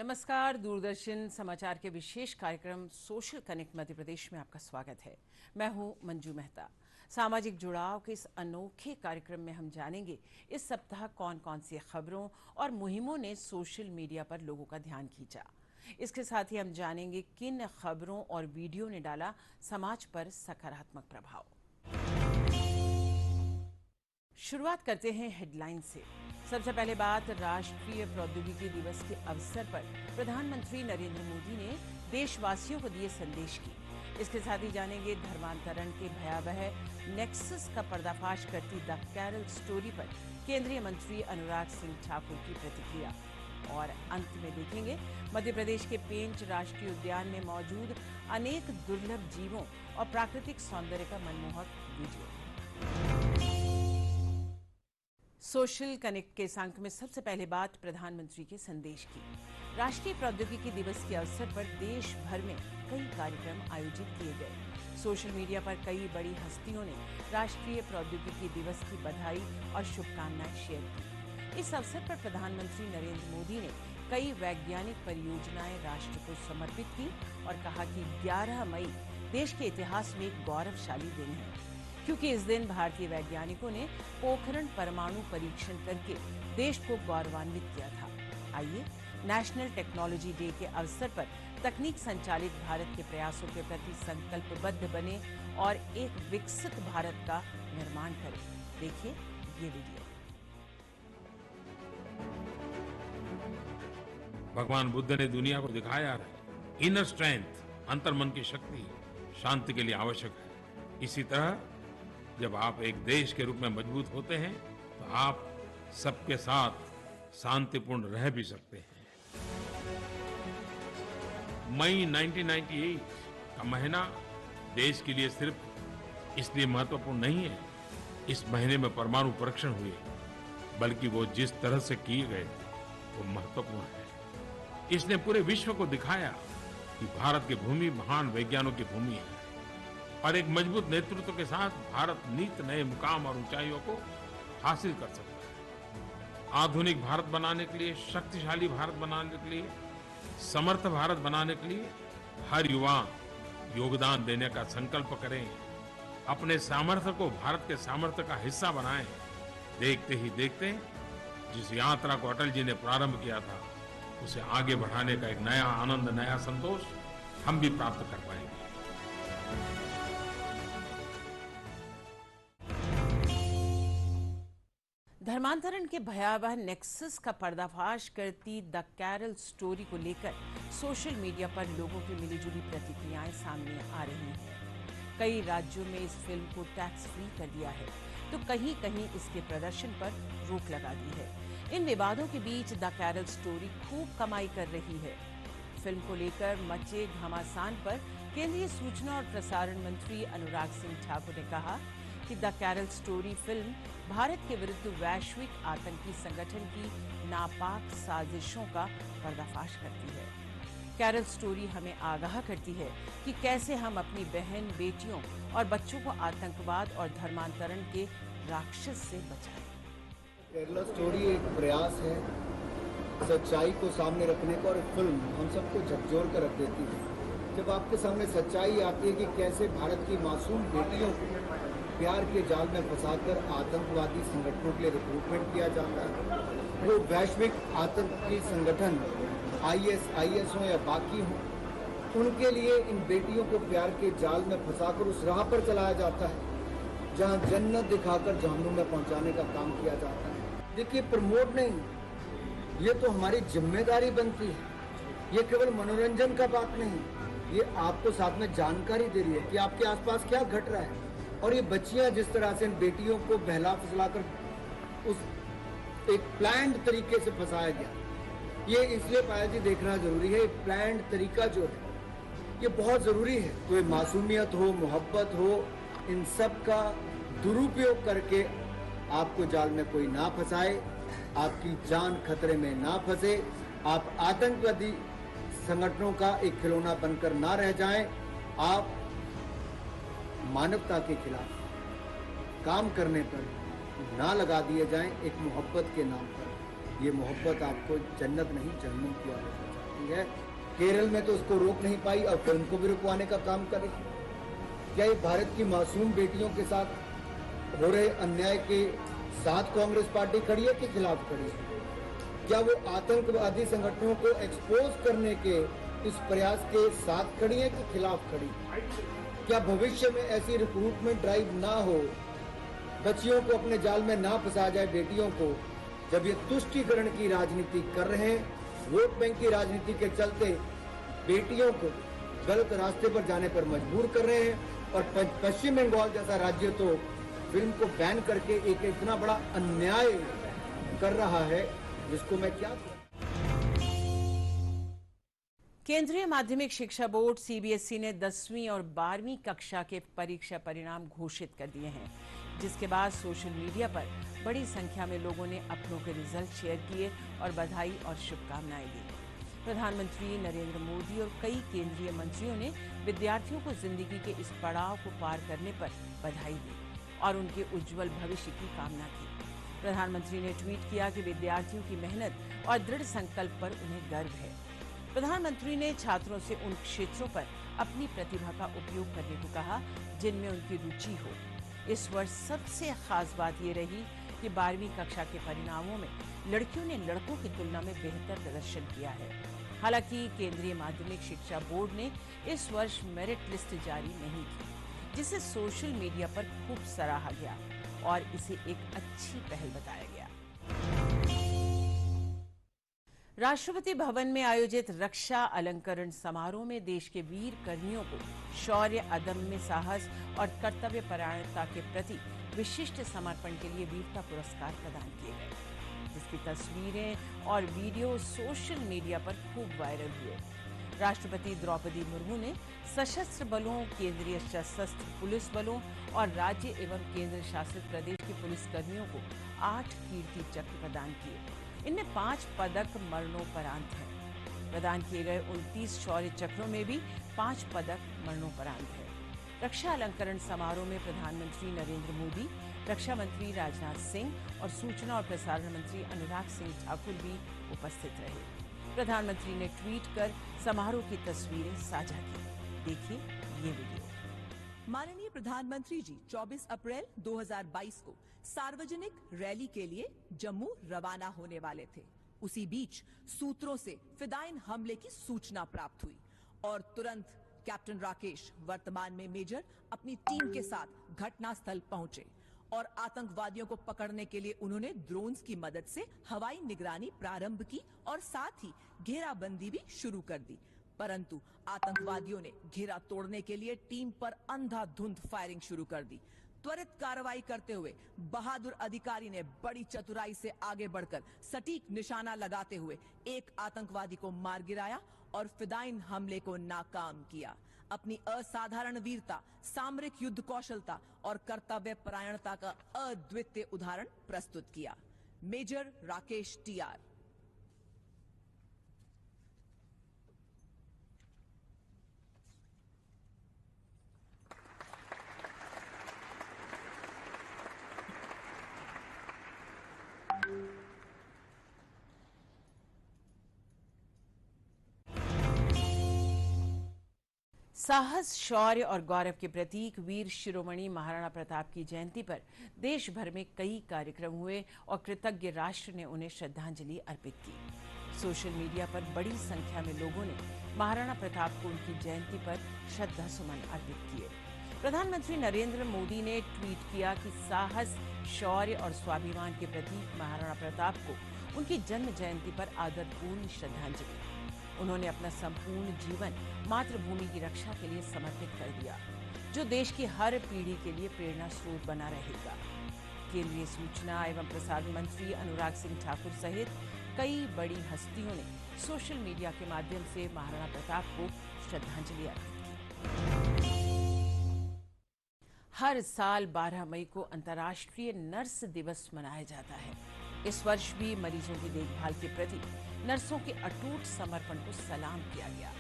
नमस्कार। दूरदर्शन समाचार के विशेष कार्यक्रम सोशल कनेक्ट मध्य प्रदेश में आपका स्वागत है। मैं हूं मंजू मेहता। सामाजिक जुड़ाव के इस अनोखे कार्यक्रम में हम जानेंगे इस सप्ताह कौन कौन सी खबरों और मुहिमों ने सोशल मीडिया पर लोगों का ध्यान खींचा। इसके साथ ही हम जानेंगे किन खबरों और वीडियो ने डाला समाज पर सकारात्मक प्रभाव। शुरुआत करते हैं हेडलाइन से। सबसे पहले बात राष्ट्रीय प्रौद्योगिकी दिवस के अवसर पर प्रधानमंत्री नरेंद्र मोदी ने देशवासियों को दिए संदेश की। इसके साथ ही जानेंगे धर्मांतरण के भयावह नेक्सस का पर्दाफाश करती द कैरल स्टोरी पर केंद्रीय मंत्री अनुराग सिंह ठाकुर की प्रतिक्रिया। और अंत में देखेंगे मध्य प्रदेश के पेंच राष्ट्रीय उद्यान में मौजूद अनेक दुर्लभ जीवों और प्राकृतिक सौंदर्य का मनमोहक वीडियो। सोशल कनेक्ट के इस अंक में सबसे पहले बात प्रधानमंत्री के संदेश की। राष्ट्रीय प्रौद्योगिकी दिवस के अवसर पर देश भर में कई कार्यक्रम आयोजित किए गए। सोशल मीडिया पर कई बड़ी हस्तियों ने राष्ट्रीय प्रौद्योगिकी दिवस की बधाई और शुभकामनाएं शेयर की। इस अवसर पर प्रधानमंत्री नरेंद्र मोदी ने कई वैज्ञानिक परियोजनाएं राष्ट्र को समर्पित की और कहा कि 11 मई देश के इतिहास में एक गौरवशाली दिन है, क्योंकि इस दिन भारतीय वैज्ञानिकों ने पोखरण परमाणु परीक्षण करके देश को गौरवान्वित किया था। आइए नेशनल टेक्नोलॉजी डे के अवसर पर तकनीक संचालित भारत के प्रयासों के प्रति संकल्पबद्ध बने और एक विकसित भारत का निर्माण करें। देखिए ये वीडियो। भगवान बुद्ध ने दुनिया को दिखाया है, इनर स्ट्रेंथ, अंतर्मन की शक्ति शांति के लिए आवश्यक है। इसी तरह जब आप एक देश के रूप में मजबूत होते हैं तो आप सबके साथ शांतिपूर्ण रह भी सकते हैं। मई 1998 का महीना देश के लिए सिर्फ इसलिए महत्वपूर्ण नहीं है इस महीने में परमाणु परीक्षण हुए, बल्कि वो जिस तरह से किए गए वो महत्वपूर्ण है। इसने पूरे विश्व को दिखाया कि भारत की भूमि महान वैज्ञानिकों की भूमि है और एक मजबूत नेतृत्व के साथ भारत नित नए मुकाम और ऊंचाइयों को हासिल कर सकता है। आधुनिक भारत बनाने के लिए, शक्तिशाली भारत बनाने के लिए, समर्थ भारत बनाने के लिए हर युवा योगदान देने का संकल्प करें। अपने सामर्थ्य को भारत के सामर्थ्य का हिस्सा बनाएं। देखते ही देखते जिस यात्रा को अटल जी ने प्रारंभ किया था उसे आगे बढ़ाने का एक नया आनंद, नया संतोष हम भी प्राप्त कर पाएंगे। धर्मांतरण के भयावह नेक्सस का पर्दाफाश करती द कैरल स्टोरी को लेकर सोशल मीडिया पर लोगों की मिलीजुली प्रतिक्रियाएं सामने आ रही हैं। कई राज्यों में इस फिल्म को टैक्स फ्री कर दिया है तो कहीं कहीं इसके प्रदर्शन पर रोक लगा दी है। इन विवादों के बीच द कैरल स्टोरी खूब कमाई कर रही है। फिल्म को लेकर मचे घमासान पर केंद्रीय सूचना और प्रसारण मंत्री अनुराग सिंह ठाकुर ने कहा कि the Kerala story film Bharat के विरुद्ध वैश्विक आतंकी संगठन की नापाक साजिशों का पर्दाफाश करती है। कैरल स्टोरी हमें आगाह करती है कि कैसे हम अपनी बहन, बेटियों और बच्चों को आतंकवाद और धर्मांतरण के राक्षस से बचाएं। कैरल स्टोरी एक प्रयास है सच्चाई को सामने रखने का, और फिल्म हम सबको झकझोर कर रख देती है। जब आपके सामने सच्चाई आती है कि कैसे भारत की मासूम बेटियों को प्यार के जाल में फंसाकर आतंकवादी संगठनों के लिए रिक्रूटमेंट किया जाता है, वो वैश्विक आतंकी संगठन IS हो या बाकी हो, उनके लिए इन बेटियों को प्यार के जाल में फंसाकर उस राह पर चलाया जाता है जहां जन्नत दिखाकर जहन्नुम में पहुंचाने का काम किया जाता है। देखिए, प्रमोट नहीं, ये तो हमारी जिम्मेदारी बनती है। ये केवल मनोरंजन का बात नहीं, ये आपको साथ में जानकारी दे रही है कि आपके आसपास क्या घट रहा है। और ये बच्चियां जिस तरह से इन बेटियों को बहला फुसलाकर उस एक प्लान्ड तरीके से फंसाया गया, ये इसलिए पाया जी देखना जरूरी है। प्लान्ड तरीका जो है ये बहुत जरूरी है। तो ये मासूमियत हो, मोहब्बत हो, इन सब का दुरुपयोग करके आपको जाल में कोई ना फंसाए, आपकी जान खतरे में ना फंसे, आप आतंकवादी संगठनों का एक खिलौना बनकर ना रह जाएं। आप मानवता के खिलाफ काम करने पर ना लगा दिए जाएं एक मोहब्बत के नाम पर। ये मोहब्बत आपको जन्नत नहीं जहन्नुम की ओर ले जाती है। सकती है। केरल में तो उसको रोक नहीं पाई और फिल्म को भी रुकवाने का काम करे। क्या ये भारत की मासूम बेटियों के साथ हो रहे अन्याय के साथ कांग्रेस पार्टी खड़ी है कि खिलाफ खड़ी है? क्या वो आतंकवादी संगठनों को एक्सपोज करने के इस प्रयास के साथ खड़ी है कि खिलाफ खड़ी? क्या भविष्य में ऐसी रिक्रूटमेंट ड्राइव ना हो, बच्चियों को अपने जाल में ना फंसाया जाए बेटियों को, जब ये तुष्टीकरण की राजनीति कर रहे हैं, वोट बैंक की राजनीति के चलते बेटियों को गलत रास्ते पर जाने पर मजबूर कर रहे हैं। और पश्चिम बंगाल जैसा राज्य तो फिल्म को बैन करके एक इतना बड़ा अन्याय कर रहा है जिसको मैं क्या कहूं। केंद्रीय माध्यमिक शिक्षा बोर्ड सीबीएसई ने 10वीं और 12वीं कक्षा के परीक्षा परिणाम घोषित कर दिए हैं, जिसके बाद सोशल मीडिया पर बड़ी संख्या में लोगों ने अपनों के रिजल्ट शेयर किए और बधाई और शुभकामनाएं दी। प्रधानमंत्री नरेंद्र मोदी और कई केंद्रीय मंत्रियों ने विद्यार्थियों को जिंदगी के इस पड़ाव को पार करने पर बधाई दी और उनके उज्जवल भविष्य की कामना की। प्रधानमंत्री ने ट्वीट किया कि विद्यार्थियों की मेहनत और दृढ़ संकल्प पर उन्हें गर्व है। प्रधानमंत्री ने छात्रों से उन क्षेत्रों पर अपनी प्रतिभा का उपयोग करने को कहा जिनमें उनकी रुचि हो। इस वर्ष सबसे खास बात ये रही कि 12वीं कक्षा के परिणामों में लड़कियों ने लड़कों की तुलना में बेहतर प्रदर्शन किया है। हालांकि केंद्रीय माध्यमिक शिक्षा बोर्ड ने इस वर्ष मेरिट लिस्ट जारी नहीं की, जिसे सोशल मीडिया पर खूब सराहा गया और इसे एक अच्छी पहल बताया गया। राष्ट्रपति भवन में आयोजित रक्षा अलंकरण समारोह में देश के वीर कर्मियों को शौर्य, अदम्य साहस और कर्तव्य परायणता के प्रति विशिष्ट समर्पण के लिए वीरता पुरस्कार प्रदान किए गए, जिसकी तस्वीरें और वीडियो सोशल मीडिया पर खूब वायरल हुए। राष्ट्रपति द्रौपदी मुर्मू ने सशस्त्र बलों, केंद्रीय सशस्त्र पुलिस बलों और राज्य एवं केंद्र शासित प्रदेश के पुलिस कर्मियों को 8 कीर्ति चक्र प्रदान किए। इनमें 5 पदक मरणोपरांत हैं। प्रदान किए गए 29 शौर्य चक्रों में भी 5 पदक मरणोपरांत हैं। रक्षा अलंकरण समारोह में प्रधानमंत्री नरेंद्र मोदी, रक्षा मंत्री राजनाथ सिंह और सूचना और प्रसारण मंत्री अनुराग सिंह ठाकुर भी उपस्थित रहे। प्रधानमंत्री ने ट्वीट कर समारोह की तस्वीरें साझा की। देखिए ये वीडियो। माननीय प्रधानमंत्री जी 24 अप्रैल 2022 को सार्वजनिक रैली के लिए जम्मू रवाना होने वाले थे। उसी बीच सूत्रों से फिदायिन हमले की सूचना प्राप्त हुई और तुरंत कैप्टन राकेश, वर्तमान में मेजर, अपनी टीम के साथ घटनास्थल पहुंचे और आतंकवादियों को पकड़ने के लिए उन्होंने ड्रोन्स की मदद से हवाई निगरानी प्रारंभ की और साथ ही घेराबंदी भी शुरू कर दी। परंतु आतंकवादियों ने घेरा तोड़ने के लिए टीम पर अंधाधुंध फायरिंग शुरू कर दी। त्वरित कार्रवाई करते हुए बहादुर अधिकारी ने बड़ी चतुराई से आगे बढ़कर सटीक निशाना लगाते हुए एक आतंकवादी को मार गिराया और फिदायिन हमले को नाकाम किया। अपनी असाधारण वीरता, सामरिक युद्ध कौशलता और कर्तव्य परायणता का अद्वितीय उदाहरण प्रस्तुत किया। Major Rakesh TR. साहस, शौर्य और गौरव के प्रतीक वीर शिरोमणि महाराणा प्रताप की जयंती पर देश भर में कई कार्यक्रम हुए और कृतज्ञ राष्ट्र ने उन्हें श्रद्धांजलि अर्पित की। सोशल मीडिया पर बड़ी संख्या में लोगों ने महाराणा प्रताप को उनकी जयंती पर श्रद्धा सुमन अर्पित किए। प्रधानमंत्री नरेंद्र मोदी ने ट्वीट किया कि साहस, शौर्य और स्वाभिमान के प्रतीक महाराणा प्रताप को उनकी जन्म जयंती पर आदरपूर्ण श्रद्धांजलि। उन्होंने अपना संपूर्ण जीवन मातृभूमि की रक्षा के लिए समर्पित कर दिया, जो देश की हर पीढ़ी के लिए प्रेरणा स्रोत बना रहेगा। केंद्रीय सूचना एवं प्रसारण मंत्री अनुराग सिंह ठाकुर सहित कई बड़ी हस्तियों ने सोशल मीडिया के माध्यम से महाराणा प्रताप को श्रद्धांजलि अर्पित की। हर साल 12 मई को अंतर्राष्ट्रीय नर्स दिवस मनाया जाता है। इस वर्ष भी मरीजों की देखभाल के प्रति नर्सों के अटूट समर्पण को सलाम किया गया।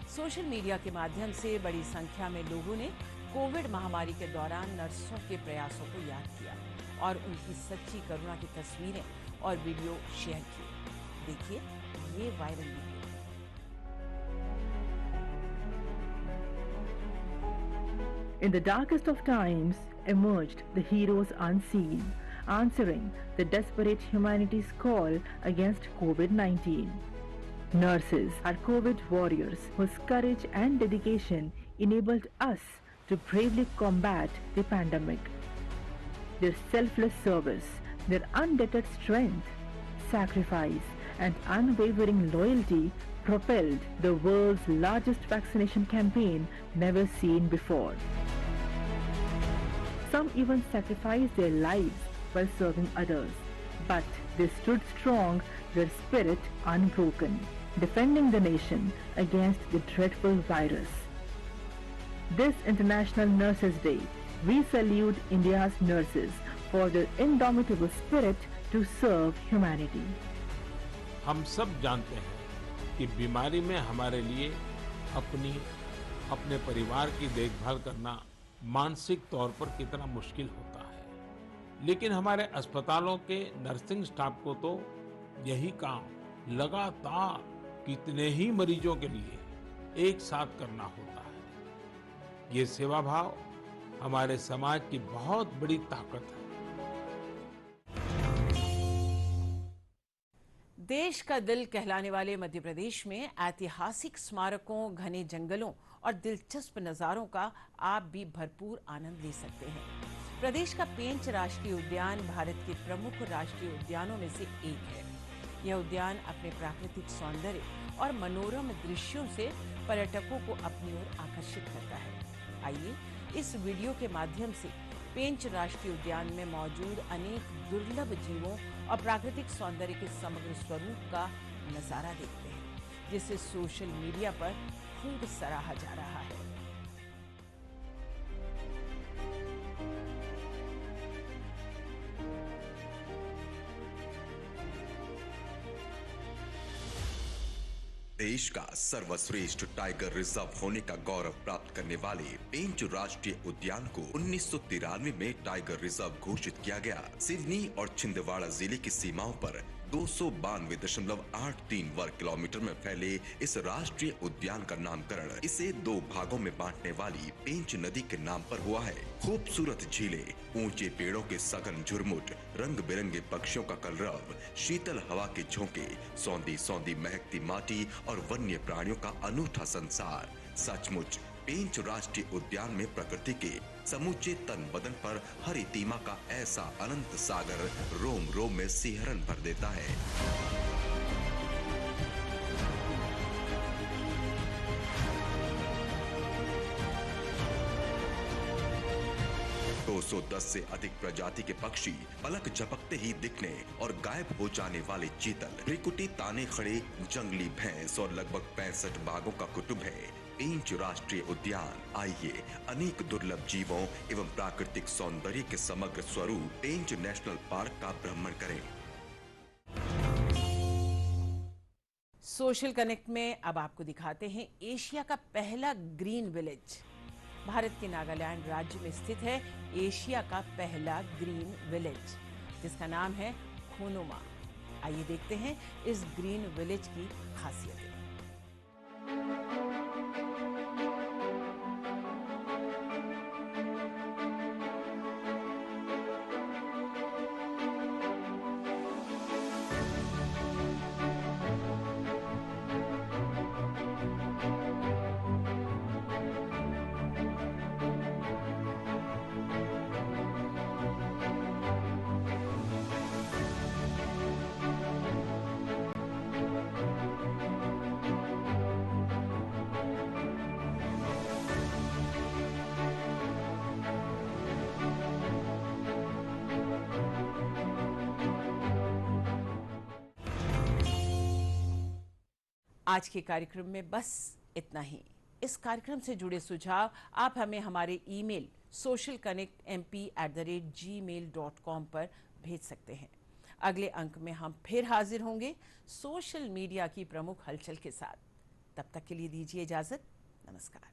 सोशल मीडिया के माध्यम से बड़ी संख्या में लोगों ने कोविड महामारी के दौरान नर्सों के प्रयासों को याद किया और उनकी सच्ची करुणा की तस्वीरें और वीडियो शेयर किए। देखिए ये viral video. In the darkest of times emerged the heroes unseen, answering the desperate humanity's call against COVID-19. Nurses are COVID warriors whose courage and dedication enabled us to bravely combat the pandemic. Their selfless service, their undeterred strength, sacrifice, and unwavering loyalty propelled the world's largest vaccination campaign never seen before. Some even sacrificed their lives while serving others, but they stood strong, their spirit unbroken, defending the nation against the dreadful virus. This International Nurses Day, we salute India's nurses for their indomitable spirit to serve humanity. हम सब जानते हैं कि बीमारी में हमारे लिए अपने परिवार की देखभाल करना मानसिक तौर पर कितना मुश्किल होता है, लेकिन हमारे अस्पतालों के नर्सिंग स्टाफ को तो यही काम लगातार कितने ही मरीजों के लिए एक साथ करना होता है। ये सेवा भाव हमारे समाज की बहुत बड़ी ताकत है। देश का दिल कहलाने वाले मध्य प्रदेश में ऐतिहासिक स्मारकों, घने जंगलों और दिलचस्प नज़ारों का आप भी भरपूर आनंद ले सकते हैं। प्रदेश का पेंच राष्ट्रीय उद्यान भारत के प्रमुख राष्ट्रीय उद्यानों में से एक है। यह उद्यान अपने प्राकृतिक सौंदर्य और मनोरम दृश्यों से पर्यटकों को अपनी ओर आकर्षित करता है। आइए इस वीडियो के माध्यम से पेंच राष्ट्रीय उद्यान में मौजूद अनेक दुर्लभ जीवों और प्राकृतिक सौंदर्य के समग्र स्वरूप का नजारा देखते हैं, जिसे सोशल मीडिया पर खूब सराहा जा रहा है। देश का सर्वश्रेष्ठ टाइगर रिजर्व होने का गौरव प्राप्त करने वाले पेंच राष्ट्रीय उद्यान को 1993 में टाइगर रिजर्व घोषित किया गया। सिवनी और छिंदवाड़ा जिले की सीमाओं पर 292.83 वर्ग किलोमीटर में फैले इस राष्ट्रीय उद्यान का नामकरण इसे दो भागों में बांटने वाली पेंच नदी के नाम पर हुआ है। खूबसूरत झीलें, ऊंचे पेड़ों के सघन झुरमुट, रंग बिरंगे पक्षियों का कलरव, शीतल हवा के झोंके, सौंधी सौंधी महकती माटी और वन्य प्राणियों का अनूठा संसार। सचमुच पेंच राष्ट्रीय उद्यान में प्रकृति के समूचे तन बदन पर हरितिमा का ऐसा अनंत सागर रोम रोम में सिहरन भर देता है। दो 210 से अधिक प्रजाति के पक्षी, पलक झपकते ही दिखने और गायब हो जाने वाले चीतल, त्रिकुटी ताने खड़े जंगली भैंस और लगभग 65 बाघों का कुटुंब है पेंच राष्ट्रीय उद्यान। आइए अनेक दुर्लभ जीवों एवं प्राकृतिक सौंदर्य के समग्र स्वरूप पेंच नेशनल पार्क का भ्रमण करें। सोशल कनेक्ट में अब आपको दिखाते हैं एशिया का पहला ग्रीन विलेज। भारत के नागालैंड राज्य में स्थित है एशिया का पहला ग्रीन विलेज, जिसका नाम है खोनुमा। आइए देखते हैं इस ग्रीन विलेज की खासियतें। आज के कार्यक्रम में बस इतना ही। इस कार्यक्रम से जुड़े सुझाव आप हमें हमारे ईमेल socialconnectmp@gmail.com पर भेज सकते हैं। अगले अंक में हम फिर हाजिर होंगे सोशल मीडिया की प्रमुख हलचल के साथ। तब तक के लिए दीजिए इजाजत। नमस्कार।